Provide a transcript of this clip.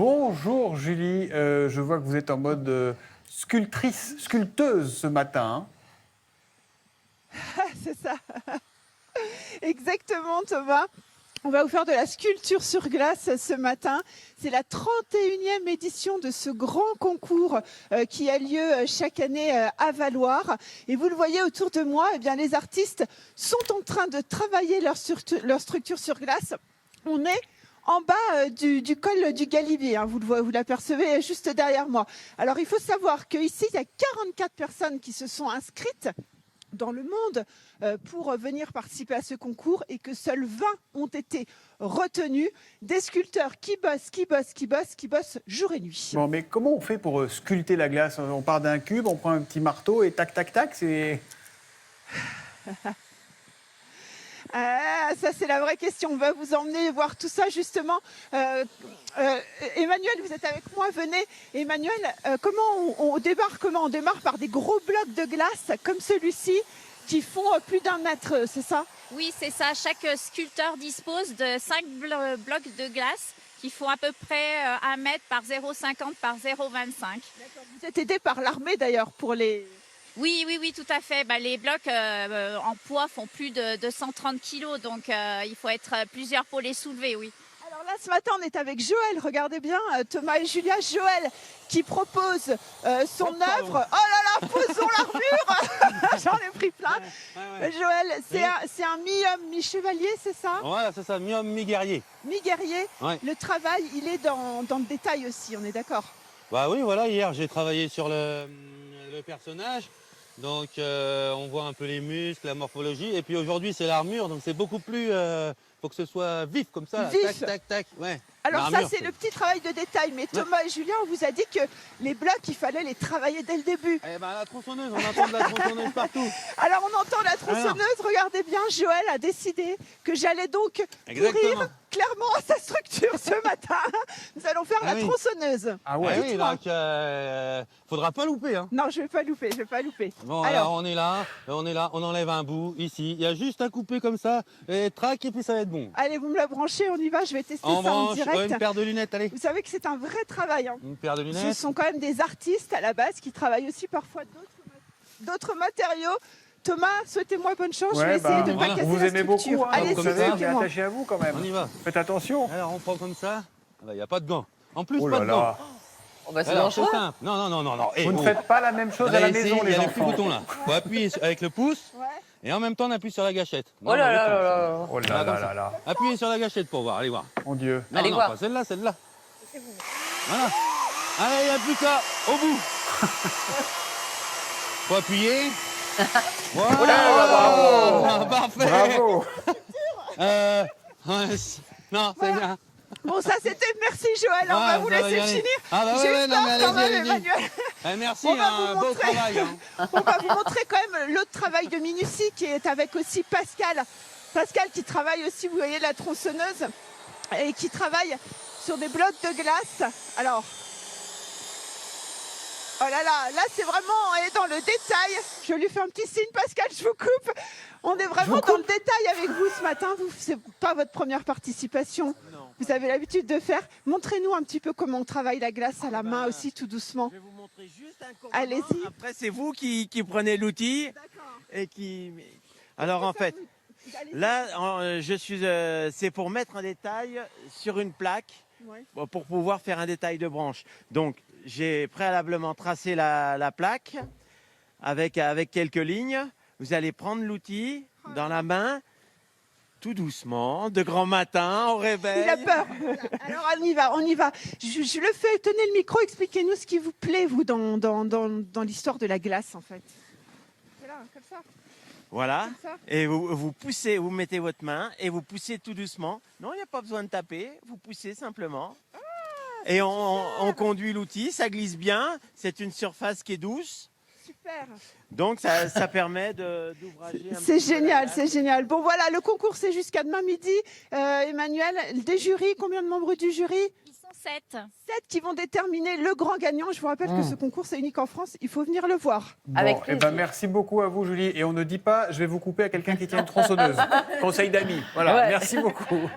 Bonjour Julie, je vois que vous êtes en mode sculpteuse ce matin. C'est ça. Exactement, Thomas. On va vous faire de la sculpture sur glace ce matin. C'est la 31e édition de ce grand concours qui a lieu chaque année à Valloire. Et vous le voyez autour de moi, eh bien, les artistes sont en train de travailler leur structure sur glace. On est en bas du col du Galibier, hein, vous l'apercevez juste derrière moi. Alors il faut savoir qu'ici, il y a 44 personnes qui se sont inscrites dans le monde pour venir participer à ce concours et que seuls 20 ont été retenus. Des sculpteurs qui bossent jour et nuit. Bon, mais comment on fait pour sculpter la glace? On part d'un cube, on prend un petit marteau et tac, tac, tac, c'est... Ça, c'est la vraie question. On va vous emmener voir tout ça, justement. Emmanuel, vous êtes avec moi. Venez. Emmanuel, comment on démarre? On démarre par des gros blocs de glace, comme celui-ci, qui font plus d'1 mètre, c'est ça? Oui, c'est ça. Chaque sculpteur dispose de 5 blocs de glace qui font à peu près 1 mètre par 0,50 par 0,25. Vous êtes aidé par l'armée, d'ailleurs, pour les... Oui, tout à fait. Les blocs en poids font plus de 130 kilos, donc il faut être plusieurs pour les soulever, oui. Alors là, ce matin, on est avec Joël, regardez bien, Thomas et Julia. Joël qui propose son œuvre. Oh là là, posons l'armure. J'en ai pris plein. Ouais. Joël, c'est un mi-homme, mi-chevalier, c'est ça? Voilà, c'est ça, mi-homme, mi-guerrier. Mi-guerrier. Ouais. Le travail, il est dans le détail aussi, on est d'accord? Bah oui, voilà, hier, j'ai travaillé sur le personnage. Donc on voit un peu les muscles, la morphologie. Et puis aujourd'hui, c'est l'armure, donc c'est beaucoup plus... faut que ce soit vif comme ça. Vif. Tac, tac, tac. Ouais. Alors ça, c'est le petit travail de détail. Mais Thomas et Julien, on vous a dit que les blocs, il fallait les travailler dès le début. Eh ben, la tronçonneuse, on entend de la tronçonneuse partout. Alors on entend la tronçonneuse. Regardez bien, Joël a décidé que j'allais donc courir clairement à sa structure ce matin. Nous allons faire la tronçonneuse. Ah ouais. Oui, donc faudra pas louper. Hein. Non, je vais pas louper. Bon, alors on est là, on enlève un bout ici. Il y a juste à couper comme ça, et trac, et puis ça va être bon. Allez, vous me la branchez, on y va. Je vais tester ça en direct. Une paire de lunettes, allez. Vous savez que c'est un vrai travail. Hein. Une paire de lunettes. Ce sont quand même des artistes à la base qui travaillent aussi parfois d'autres matériaux. Thomas, souhaitez-moi bonne chance. Je vais essayer de ne pas casser vous la aimez structure. beaucoup, hein, Allez, vous savez, on est attaché à vous quand même. On y va. Faites attention. Alors on prend comme ça. Il n'y a pas de gants. En plus, oh pas de gants. Oh bah c'est dangereux. Non. Vous ne faites pas la même chose à la maison, les enfants. Il y a le petit bouton là. Il faut appuyer avec le pouce. Et en même temps, on appuie sur la gâchette. Oh là là là là. Oh là là là. Appuyez sur la gâchette pour voir, allez voir. Mon Dieu. Non, allez non, voir. Pas celle-là, celle-là. Voilà. Allez, il n'y a plus qu'à, au bout. Faut appuyer. Voilà. Oh là, bravo. Parfait. Bravo. Non, c'est bien. Bon, ça c'était. Merci Joël, on va vous laisser finir. Ah bah J'ai ouais, eu peur quand même, Emmanuel. Merci, On va un vous beau montrer. travail. Hein. On va vous montrer quand même l'autre travail de minutie qui est avec aussi Pascal. Pascal qui travaille aussi, vous voyez, la tronçonneuse et qui travaille sur des blocs de glace. Alors, oh là là c'est vraiment, on est dans le détail. Je lui fais un petit signe, Pascal, je vous coupe. On est vraiment dans le détail avec vous ce matin. C'est pas votre première participation. Non. Vous avez l'habitude de faire. Montrez-nous un petit peu comment on travaille la glace à la main aussi, tout doucement. Je vais vous montrer juste un commandement. Allez-y. Après, c'est vous qui prenez l'outil. D'accord. Et qui... Alors, en fait, là, c'est pour mettre un détail sur une plaque pour pouvoir faire un détail de branche. Donc, j'ai préalablement tracé la plaque avec quelques lignes. Vous allez prendre l'outil dans la main, tout doucement, de grand matin, au réveil. Il a peur. Alors on y va. Je le fais, tenez le micro, expliquez-nous ce qui vous plaît, vous, dans l'histoire de la glace, en fait. Voilà, comme ça. Voilà. Comme ça. Et vous poussez, vous mettez votre main et vous poussez tout doucement. Non, il n'y a pas besoin de taper, vous poussez simplement. Et on conduit l'outil, ça glisse bien, c'est une surface qui est douce. Super. Donc ça permet d'ouvrager un C'est petit peu génial, la c'est génial. Bon voilà, le concours c'est jusqu'à demain midi. Emmanuel, des jurys, combien de membres du jury? Ils sont 7. 7 qui vont déterminer le grand gagnant. Je vous rappelle que ce concours c'est unique en France, il faut venir le voir. Bon, Avec eh ben, merci beaucoup à vous, Julie. Et on ne dit pas, je vais vous couper à quelqu'un qui tient une tronçonneuse. Conseil d'amis. Voilà, Ouais. merci beaucoup.